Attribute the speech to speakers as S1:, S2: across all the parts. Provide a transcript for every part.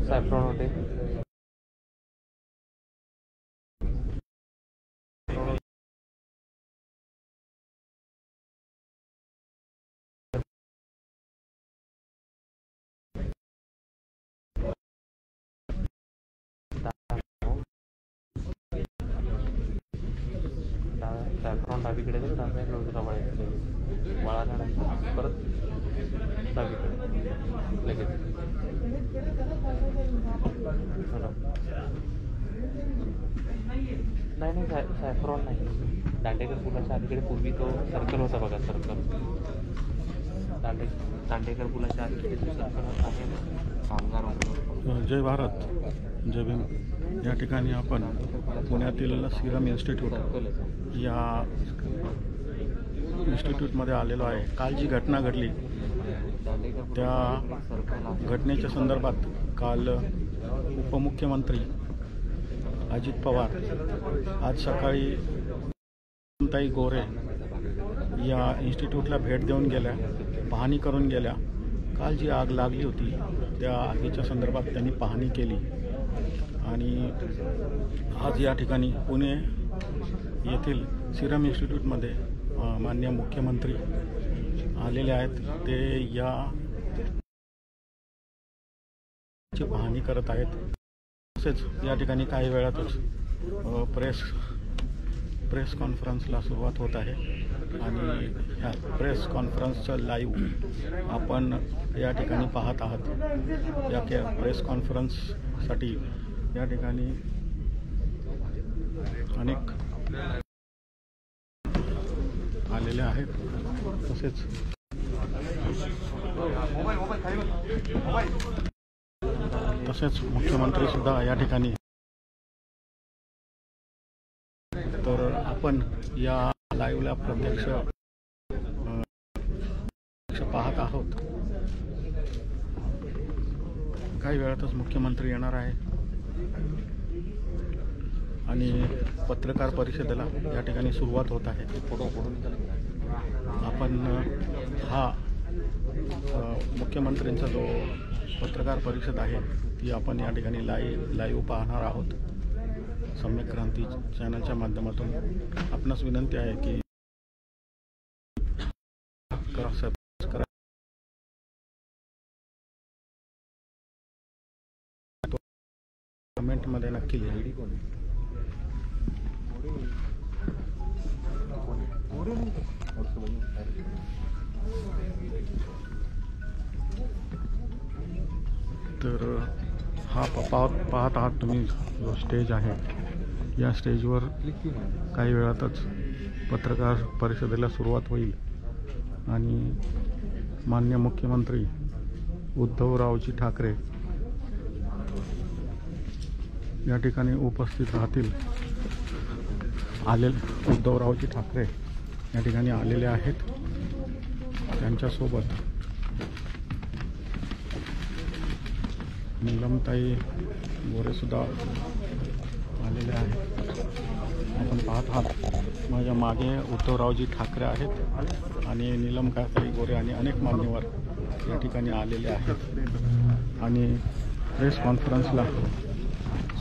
S1: Saffron होते. Saffron डावीकडे तर डाव्या बाजूला वळायचं, वळाल्यानंतर परत डावीकडे लगेच. नाही सॅफ्रॉन नाही, दांडेकर पुलाच्या अलीकडे पूर्वी तो सर्कल होता बघा, सर्कल. दांडेकर पुलाच्या अलीकडे जो सर्कल आहे ना, कामगार.
S2: जय भारत, जय भीम. या ठिकाणी आपण पुण्यातील सिरम इन्स्टिट्यूट या इन्स्टिट्यूटमध्ये आलेलो आहे. काल जी घटना घडली त्या घटनेच्या संदर्भात काल उपमुख्यमंत्री अजित पवार आज सकाळी ताई गोरे या इन्स्टिट्यूटला भेट देऊन गेल्या, पाहणी करून गेल्या. काल जी आग लागली होती त्या आगीच्या संदर्भात त्यांनी पाहणी केली आणि आज या ठिकाणी पुणे येथील सिरम इन्स्टिट्यूटमध्ये माननीय मुख्यमंत्री आलेले आहेत. ते याची पाहणी करत आहेत. तसेच या ठिकाणी काही वेळातच प्रेस कॉन्फरन्सला सुरुवात होत आहे आणि ह्या प्रेस कॉन्फरन्सचं लाईव्ह आपण या ठिकाणी पाहत आहात. या प्रेस कॉन्फरन्ससाठी या ठिकाणी अनेक आलेले आहेत. तसेच मुख्यमंत्री सुद्धा या ठिकाणी. तर आपण या लाईव्हला प्रत्यक्ष पाहत आहोत. काही वेळातच मुख्यमंत्री येणार आहे आणि पत्रकार परिषदेला या ठिकाणी सुरुवात होत आहे. आपण हा मुख्यमंत्र्यांचा जो पत्रकार परिषद आहे ती आपण या ठिकाणी लाईव्ह पाहणार आहोत. सम्यक क्रांती चॅनलच्या माध्यमातून आपणास विनंती आहे की कमेंटमध्ये नक्की लिहा. तर हा पाहत आहात तुम्ही जो स्टेज आहे, या स्टेजवर काही वेळातच पत्रकार परिषदेला सुरुवात होईल आणि माननीय मुख्यमंत्री उद्धवरावजी ठाकरे या ठिकाणी उपस्थित राहतील. उद्धवरावजी ठाकरे या ठिकाणी आलेले आहेत. त्यांच्यासोबत नीलमताई गोरेसुद्धा आलेले आहेत. आपण पाहत आहात माझ्या मागे उद्धवरावजी ठाकरे आहेत आणि नीलमताई गोरे आणि अनेक मान्यवर या ठिकाणी आलेले आहेत आणि प्रेस कॉन्फरन्सला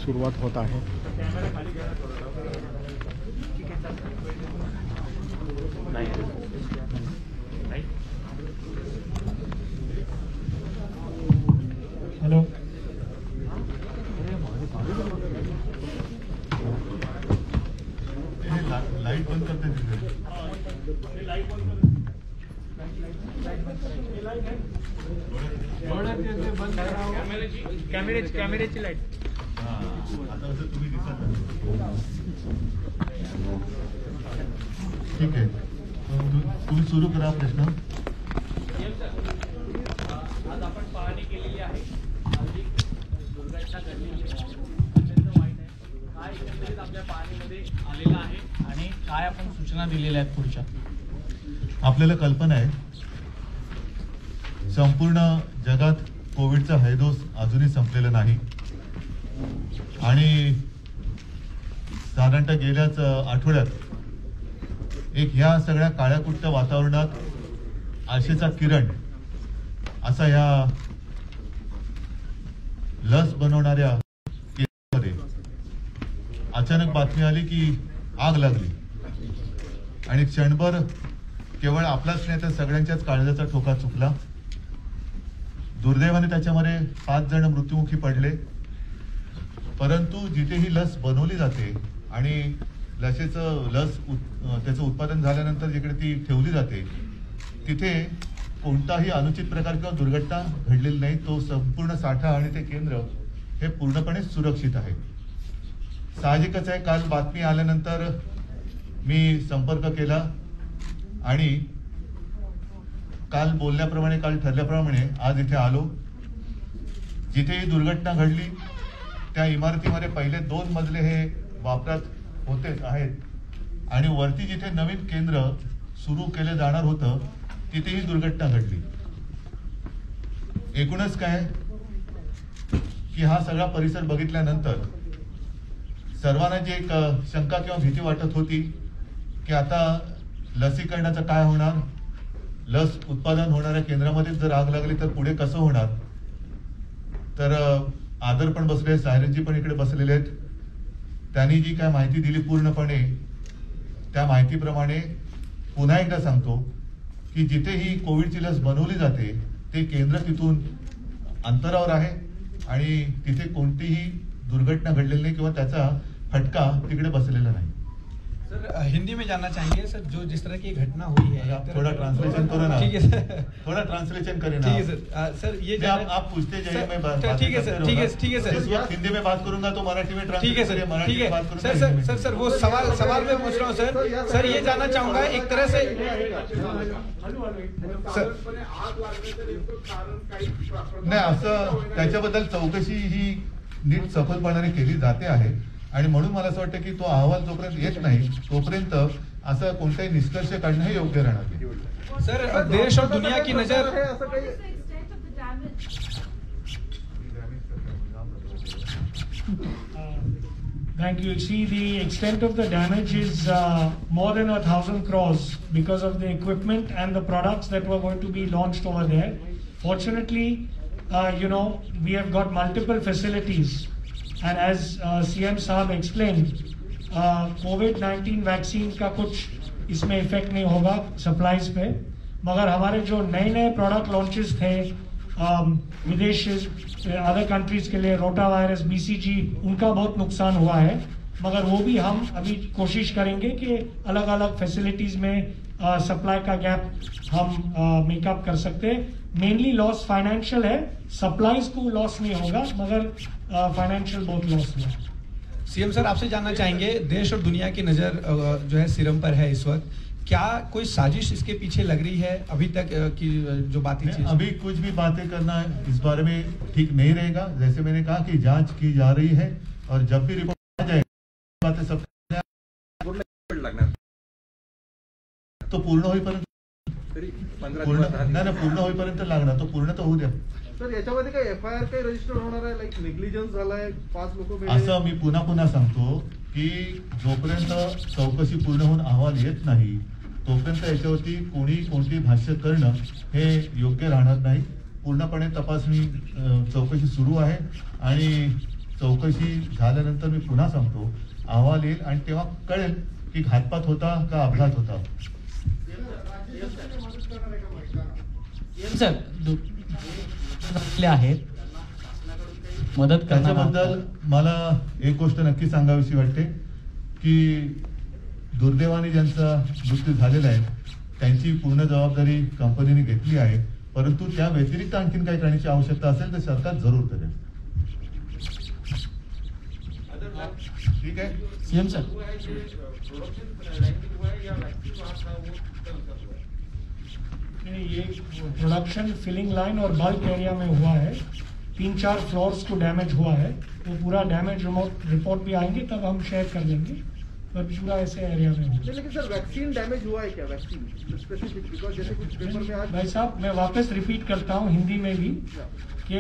S2: सुरुवात होत आहे.
S3: हॅलो, लाईट बंद करते.
S4: कॅमेऱ्याची लाईट.
S3: आता असं तुम्ही दिसत ठीक आहे. तुम्ही सुरू करा प्रश्न.
S4: आज आपण पाहणी केलेली आहे. दुर्घटना घडलेली आहे, अत्यंत वाईट आहे. काय एकंदरीत आपल्या पाहणीमध्ये आलेलं आहे आणि काय आपण सूचना दिलेल्या आहेत पुढच्या?
S3: आपल्याला कल्पना आहे संपूर्ण जगात कोविडचा हैदोस अजूनही संपलेला नाही आणि साधारणतः गेल्याच आठवड्यात एक ह्या सगळ्या काळ्याकुट्ट वातावरणात आशेचा किरण असा लस बनवणाऱ्या केंद्रामध्ये अचानक बातमी आली की आग लागली आणि क्षणभर केवळ आपलाच नाही तर सगळ्यांच्याच काळजाचा ठोका चुकला. दुर्दैवाने त्याच्यामध्ये 5 जण मृत्युमुखी पडले. परंतु जिथे ही लस बनवली जाते आणि त्याचं उत्पादन झाल्यानंतर जिकडे ती ठेवली जाते तिथे कोणताही अनुचित प्रकार किंवा दुर्घटना घडलेली नाही. तो संपूर्ण साठा आणि ते केंद्र हे पूर्णपणे सुरक्षित आहे. साहजिकच आहे, काल बातमी आल्यानंतर मी संपर्क केला आणि काल बोलल्याप्रमाणे, काल ठरल्याप्रमाणे आज इथे आलो. जिथे ही दुर्घटना घडली त्या इमारतीमध्ये पहिले 2 मजले हे वापरात होतेच आहेत आणि वरती जिथे नवीन केंद्र सुरू केले जाणार होतं तिथे ही दुर्घटना घडली. एकूणच काय की हा सगळा परिसर बघितल्यानंतर सर्वांना जी एक शंका किंवा भीती वाटत होती की आता लसीकरणाचं काय होणार, लस उत्पादन होणाऱ्या केंद्रामध्ये जर आग लागली तर पुढे कसं होणार. तर आदर पण बसले, सायरनजी पण इकडे बसलेले आहेत. त्यांनी जी काय माहिती दिली पूर्णपणे त्या माहितीप्रमाणे पुन्हा एकदा सांगतो की जिथे ही कोविडची लस बनवली जाते ते केंद्र तिथून अंतरावर आहे आणि तिथे कोणतीही दुर्घटना घडलेली नाही किंवा त्याचा फटका तिकडे बसलेला नाही.
S4: सर हिंदी में जानना चाहेंगे सर, जो जिस तरह की घटना हुई है,
S3: आप थोड़ा ट्रांसलेशन करो ना.
S4: ठीक है सर,
S3: थोड़ा ट्रांसलेशन करें ना.
S4: ठीक है सर. सर ये
S3: आप पूछते जाइए, मैं बात
S4: ठीक है सर, ठीक है सर.
S3: जिस वक्त हिंदी में बात करूंगा तो मराठी में
S4: ठीक है सर, ठीक है सर वो सवाल मैं पूछ रहा हूँ सर. ये जानना चाहूंगा एक तरह से
S3: नाही, असं त्याच्याबद्दल चौकशी ही नीट सखोलपणाने केली जाते आहे आणि म्हणून मला असं वाटतं की तो अहवाल जोपर्यंत येत नाही तोपर्यंत असं कोणताही निष्कर्ष काढणं हे योग्य राहणार नाही.
S4: सर देश और दुनिया की नजर
S5: Thank you. See, the extent of the damage is more than 1,000 crores because of the equipment and the products that were going to be launched over there. Fortunately, we have got multiple facilities, and as CM Saab explained, COVID-19 vaccine का कुछ इसमें effect नहीं होगा supplies पे, मगर हमारे जो नए product launches थे विदेश अदर कंट्रीज के लिए, रोटा वायरस, BCG, उनका बहुत नुकसान हुआ है. मगर वो भी हम अभी कोशिश करेंगे कि अलग अलग फैसिलिटीज में सप्लाई का गैप हम मेकअप कर सकते हैं. मेनली लॉस फाइनेंशियल है, सप्लाईज को लॉस नहीं होगा मगर फाइनेंशियल बहुत लॉस हुआ है.
S4: सीएम सर आपसे जानना चाहेंगे, देश और दुनिया की नजर जो है सीरम पर है इस वक्त, क्या कोई साजिश इसके पीछे लग रही है अभी तक की जो बातें थी?
S3: अभी कुछ भी बातें करना इस बारे में ठीक नहीं रहेगा. जैसे मैंने कहा कि जांच की जा रही है और जब भी रिपोर्ट आ जाए बातें सब तो पूर्ण होईपर्यंत पूर्ण होईपर्यंत लागणार, तो पूर्ण तर होऊ द्या.
S6: सर याच्यामध्ये काही FIR काही रजिस्टर होणार आहे, लाईक नेग्लिजन्स झालाय, 5 लोक मेले.
S3: असं मी पुन्हा सांगतो की जोपर्यंत चौकशी पूर्ण होऊन अहवाल येत नाही तोपर्यंत याच्यावरती कोणती भाष्य करणं हे योग्य राहणार नाही. पूर्णपणे तपासणी चौकशी सुरू आहे आणि चौकशी झाल्यानंतर मी पुन्हा सांगतो अहवाल येईल आणि तेव्हा कळेल की घातपात होता का अपघात होता.
S5: सर आहेत मदत
S3: त्याच्याबद्दल मला एक गोष्ट नक्की सांगावीशी वाटते की दुर्दैवाने ज्यांचा मृत्यू झालेला आहे त्यांची पूर्ण जबाबदारी कंपनीने घेतली आहे, परंतु त्या व्यतिरिक्त आणखीन काही करण्याची आवश्यकता असेल तर सरकार जरूर करेल. ठीक आहे
S5: सीएम सर. ये प्रोडक्शन फिलिंग लाइन और बल्क एरिया में हुआ है. 3-4 फ्लोर्स को डैमेज हुआ है, तो पूरा डैमेज रिपोर्ट भी आएंगे तब हम शेयर कर देंगे. पर पूरा ऐसे एरिया में हुआ.
S6: लेकिन सर वैक्सीन डैमेज हुआ है क्या, वैक्सीन स्पेसिफिक, बिकॉज जैसे कुछ पेपर में आज.
S5: भाई साहब मैं वापस रिपीट करता हूँ हिंदी में भी कि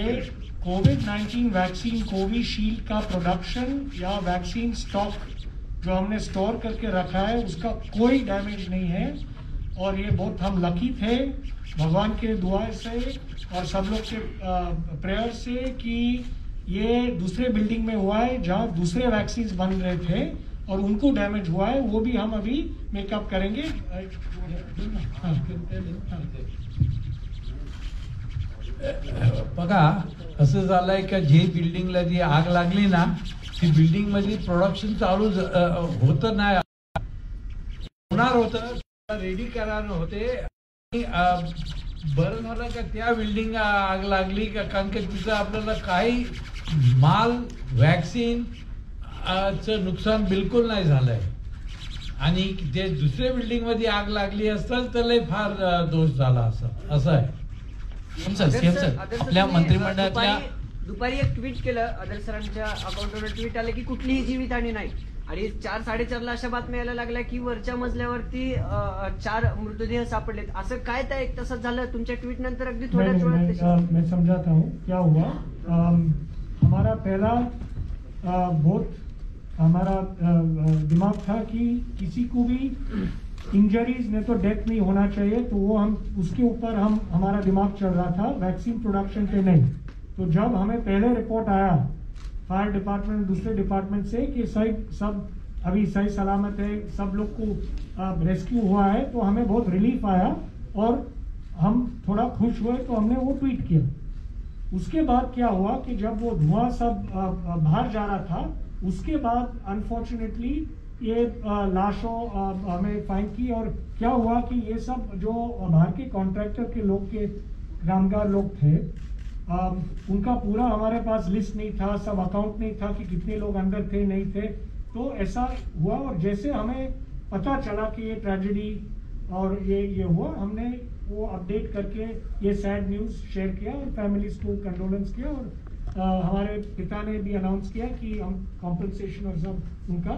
S5: कोविड-19 वैक्सीन कोविशील्ड का प्रोडक्शन या वैक्सीन स्टॉक जो हमने स्टोर करके रखा है उसका कोई डैमेज नहीं है. और ये बहुत हम लकी थे भगवान के दुआ से और सब लोग के प्रेयर से कि ये दूसरे बिल्डिंग में हुआ है जहां दूसरे वैक्सीन बन रहे थे और उनको डैमेज हुआ है, वो भी हम अभी मेकअप करेंगे।
S7: बघा असं झालंय का जे बिल्डिंगला जी आग लागली ना, ती बिल्डिंग मध्ये प्रोडक्शन चालू होतं नाही, होणार होतं, रेडी करायला होते। बरं झालं का त्या बिल्डिंग आग लागली का, कारण की तिथं आपल्याला काही माल वॅक्सिन चं नुकसान बिलकुल नाही झालंय, आणि जे दुसऱ्या बिल्डिंग मध्ये आग लागली असतं तर फार दोष झाला असं आहे।
S4: आपल्या मंत्रिमंडळातल्या
S8: दुपारी एक ट्विट केलं, आदर सरांच्या अकाउंटवर ट्विट आलं की कुठलीही जीवितहानी नाही, आणि 4-4:30ला अशा बातम्या यायला लागल्या की वरच्या मजल्यावरती 4 मृतदेह सापडलेत। असं काय त्या 1 तासात झालं? तुमच्या ट्विट नंतर अगदी थोड्याच वेळात
S5: मैं समझाता हूँ क्या हुआ। हमारा पहला बहुत हमारा दिमाग था कि किसी को भी इंजरीज में तो डेथ नहीं होना चाहिए, तो वो हम उसके ऊपर हमारा दिमाग चल रहा था, वैक्सीन प्रोडक्शन पे नहीं। तो जब हमें पहले रिपोर्ट आया फायर डिपार्टमेंट दूसरे डिपार्टमेंट से कि सब अभी सही सलामत है, सब लोग को रेस्क्यू हुआ है, तो हमें बहुत रिलीफ आया और हम थोड़ा खुश हुए, तो हमने वो ट्वीट किया। उसके बाद क्या हुआ कि जब वो धुआं सब बाहर जा रहा था, उसके बाद अनफॉर्चुनेटली ये लाशों हमें फाइंड की, और क्या हुआ कि ये सब जो बाहर के कॉन्ट्रैक्टर के लोग के कामगार लोग थे, उनका पूरा हमारे पास लिस्ट नहीं था, सब अकाउंट नहीं था कि कितने लोग अंदर थे नहीं थे, तो ऐसा हुआ। और जैसे हमें पता चला कि ये ट्रेजेडी और ये हुआ, हमने वो अपडेट करके ये सैड न्यूज़ शेयर किया और फैमिलीज को कंडोलेंस किया, और हमारे पिता ने भी अनाउंस किया कि हम कॉम्पन्सेशन और सब उनका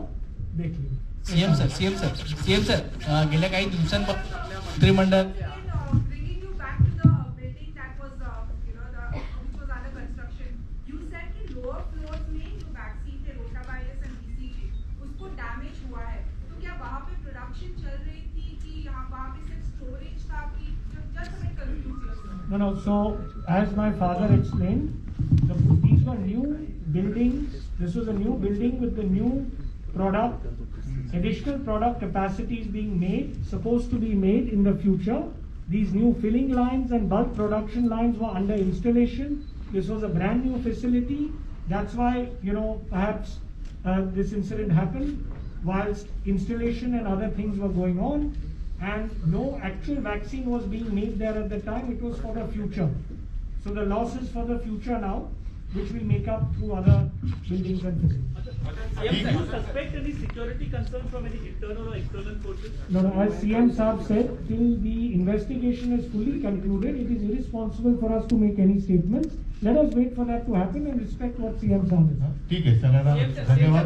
S5: देख लेंगे।
S4: सीएम सर गेल्या काही दिवसांपासून मंत्रिमंडळ
S5: No. So, as my father explained, these were new buildings. This was a new building with the new product, additional product capacities being made, supposed to be made in the future. These new filling lines and bulk production lines were under installation. This was a brand new facility. That's why, perhaps this incident happened whilst installation and other things were going on. And no actual vaccine was being made there at the time. It was for the future. So the loss is for the future now, which we make up through other buildings and facilities.
S9: Do you suspect any security concerns from any internal or external forces?
S5: No. As CM Saab said, till the investigation is fully concluded, it is irresponsible for us to make any statements. Let us wait for that to happen and respect what CM Saab is.
S3: ठीक आहे, सगळ्यांना धन्यवाद।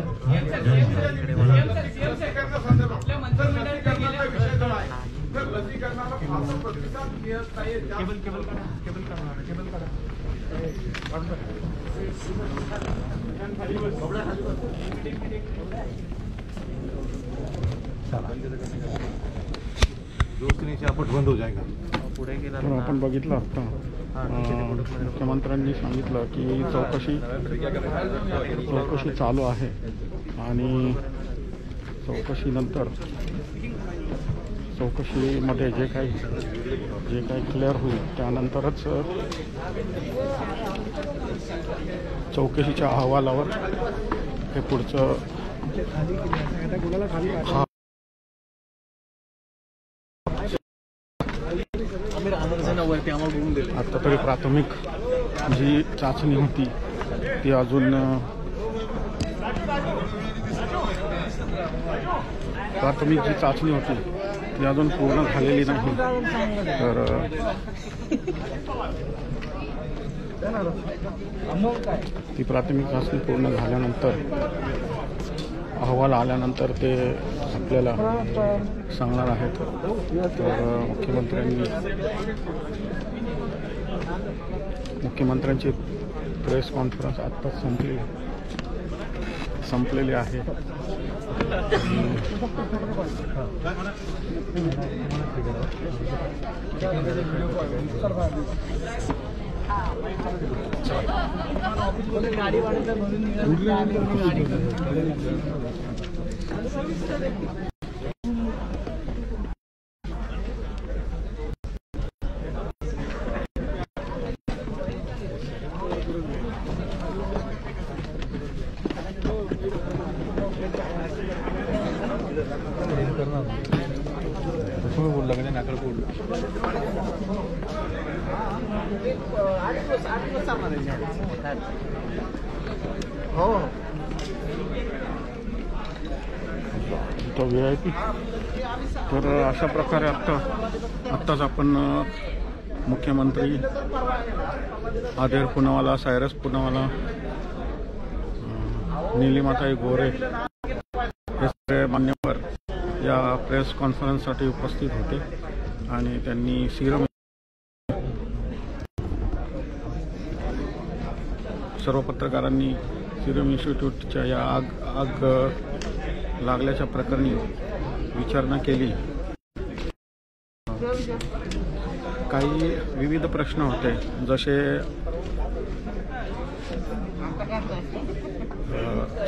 S3: बंद हो जाएगा।
S1: पुढे गेला
S2: तर आपण बघितलं आता मुख्यमंत्र्यांनी सांगितलं की चौकशी चालू आहे, आणि चौकशीमध्ये जे काही क्लिअर होईल त्यानंतरच चौकशीच्या अहवालावर हे पुढचं आता तरी प्राथमिक जी चाचणी होती ती अजून पूर्ण झालेली नाही। तर ती प्राथमिक चाचणी पूर्ण झाल्यानंतर अहवाल आल्यानंतर ते आपल्याला सांगणार आहेत। तर मुख्यमंत्र्यांची प्रेस कॉन्फरन्स आत्ताच संपलेली आहे।
S1: बोलला का नाकड बोल
S6: हो
S2: तो VIP. तर अशा प्रकारे आत्ताच आपण मुख्यमंत्री आदेर पूनावाला, सायरस पूनावाला, नीलिमाताई गोरे हे सगळे मान्यवर या प्रेस कॉन्फरन्ससाठी उपस्थित होते आणि त्यांनी सिरम सर्व पत्रकारांनी सिरम इन्स्टिट्यूटच्या या आग लागल्याच्या प्रकरणी विचारणा केली. काही विविध प्रश्न होते, जसे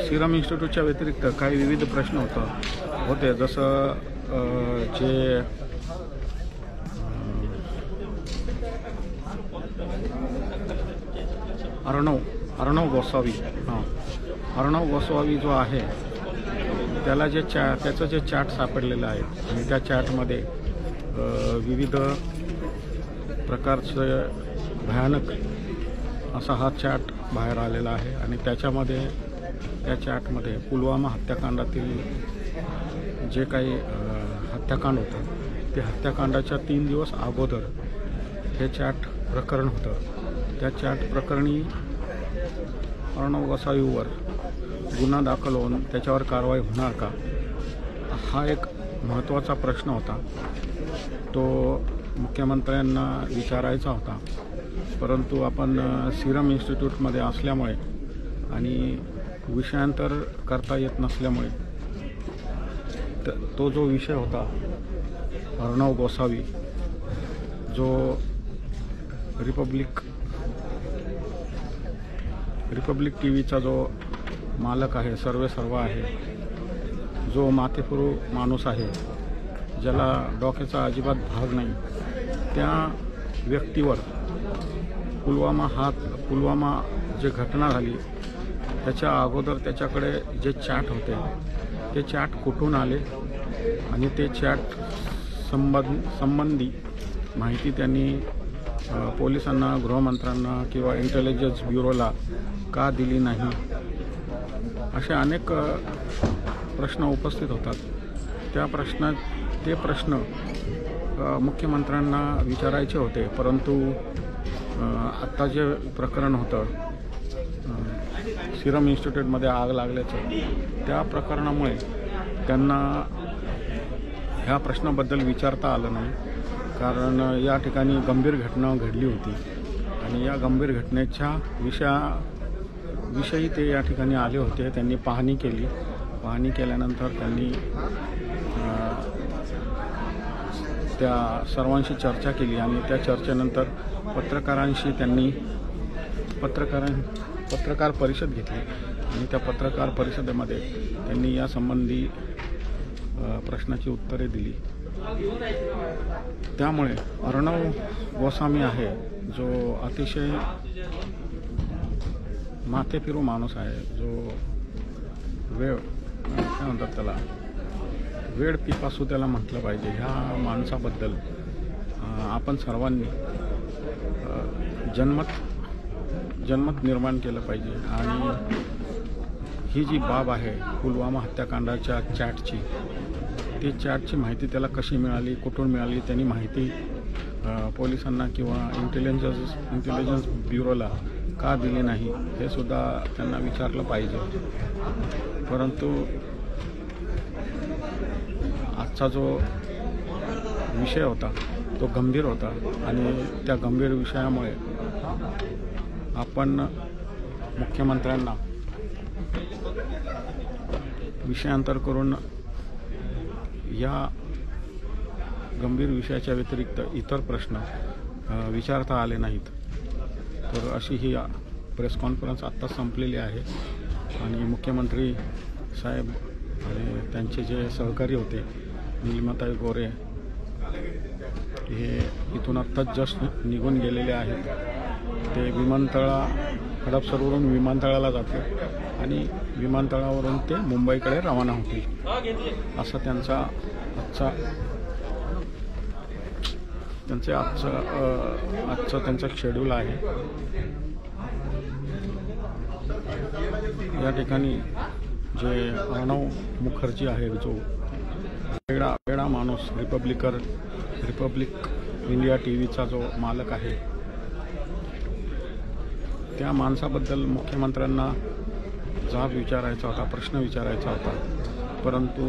S2: सिरम इन्स्टिट्यूटच्या व्यतिरिक्त काही विविध प्रश्न होते जसं जे अर्णव गोसावी अर्णव गोसावी जो आहे त्याला त्याचं जे चॅट सापडलेलं आहे आणि त्या चॅटमध्ये विविध प्रकारचे भयानक असा हा चॅट बाहेर आलेला आहे आणि त्या चॅटमध्ये पुलवामा हत्याकांडातील जे काही हत्याकांड होतं ते हत्याकांडाच्या 3 दिवस अगोदर हे चॅट प्रकरण होतं. त्या चॅट प्रकरणी अर्णव गोसावीवर गुन्हा दाखल होऊन त्याच्यावर कारवाई होणार का, हा एक महत्त्वाचा प्रश्न होता. तो मुख्यमंत्र्यांना विचारायचा होता, परंतु आपण सिरम इन्स्टिट्यूटमध्ये असल्यामुळे आणि विषयांतर करता येत नसल्यामुळे तो जो विषय होता अर्णव गोसावी जो रिपब्लिक टीव्हीचा जो मालक आहे, सर्वेसर्वा आहे, जो माथेफिरू माणूस आहे, ज्याला डोक्याचा अजिबात भाग नाही, त्या व्यक्तीवर पुलवामा जे घटना झाली त्याच्या अगोदर त्याच्याकडे जे चॅट होते ते चॅट कुठून आले आणि ते चॅट संबंधी माहिती त्यांनी पोलिसांना, गृहमंत्र्यांना किंवा इंटेलिजन्स ब्युरोला का दिली नाही, असे अनेक प्रश्न उपस्थित होतात. ते प्रश्न मुख्यमंत्र्यांना विचारायचे होते, परंतु आत्ता जे प्रकरण होतं सिरम इन्स्टिट्यूटमध्ये आग लागल्याचं, त्या प्रकरणामुळे त्यांना ह्या प्रश्नाबद्दल विचारता आलं नाही. कारण या ठिकाणी गंभीर घटना घडली होती आणि या गंभीर घटनेच्या विषयी ते या ठिकाणी आले होते. त्यांनी पाहणी केली. पाहणी केल्यानंतर त्यांनी त्या सर्वांशी चर्चा केली आणि त्या चर्चेनंतर पत्रकारांशी त्यांनी पत्रकार परिषद घेतली आणि त्या पत्रकार परिषदेमध्ये त्यांनी यासंबंधी प्रश्नाची उत्तरे दिली. त्यामुळे अर्णव गोस्वामी आहे जो अतिशय माथेफिरू माणूस आहे, जो काय म्हणतात त्याला, वेळ पिपासू त्याला म्हटलं पाहिजे. ह्या माणसाबद्दल आपण सर्वांनी जनमत निर्माण केलं पाहिजे. आणि ही जी बाब आहे पुलवामा हत्याकांडाच्या चॅटची, ती चॅटची माहिती त्याला कशी मिळाली, कुठून मिळाली, त्यांनी माहिती पोलिसांना किंवा इंटेलिजन्स ब्युरोला का दिली नाही, हे सुद्धा त्यांना विचारलं पाहिजे. परंतु आजचा जो विषय होता तो गंभीर होता आणि त्या गंभीर विषयामुळे आपण मुख्यमंत्र्यांना विषयांतर करून या गंभीर विषयाच्या व्यतिरिक्त इतर प्रश्न विचारता आले नाहीत. तर अशी ही प्रेस कॉन्फरन्स आत्ता संपलेली आहे आणि मुख्यमंत्री साहेब आणि त्यांचे जे सहकारी होते नीलिमाताई गोरे हे इथून आत्ताच जस्ट निघून गेलेले आहेत. ते हडपसरवरून विमानतळाला जातील आणि विमानतळावरून ते मुंबईकडे रवाना होतील असं त्यांचं शेड्यूल आहे. या ठिकाणी जे अर्णव मुखर्जी आहे जो वेडा माणूस रिपब्लिक इंडिया टीव्हीचा जो मालक आहे त्या माणसाबद्दल मुख्यमंत्र्यांना जाब विचारायचा होता, प्रश्न विचारायचा होता, परंतु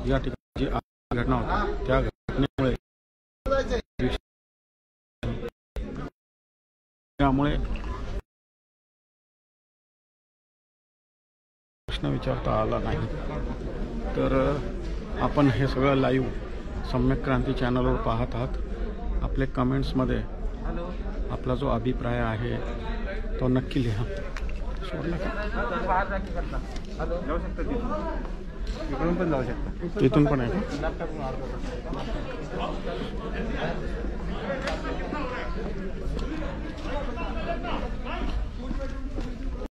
S2: या ठिकाणी जी घटना होती त्या घटनेमुळे प्रश्न विचारता आला नाही. तर आपण हे सगळं लाईव्ह सम्यक क्रांती चॅनलवर पाहत आहात. आपले कमेंट्समध्ये आपला जो अभिप्राय आहे तो नक्की लिहा. तिथून पण आहे का?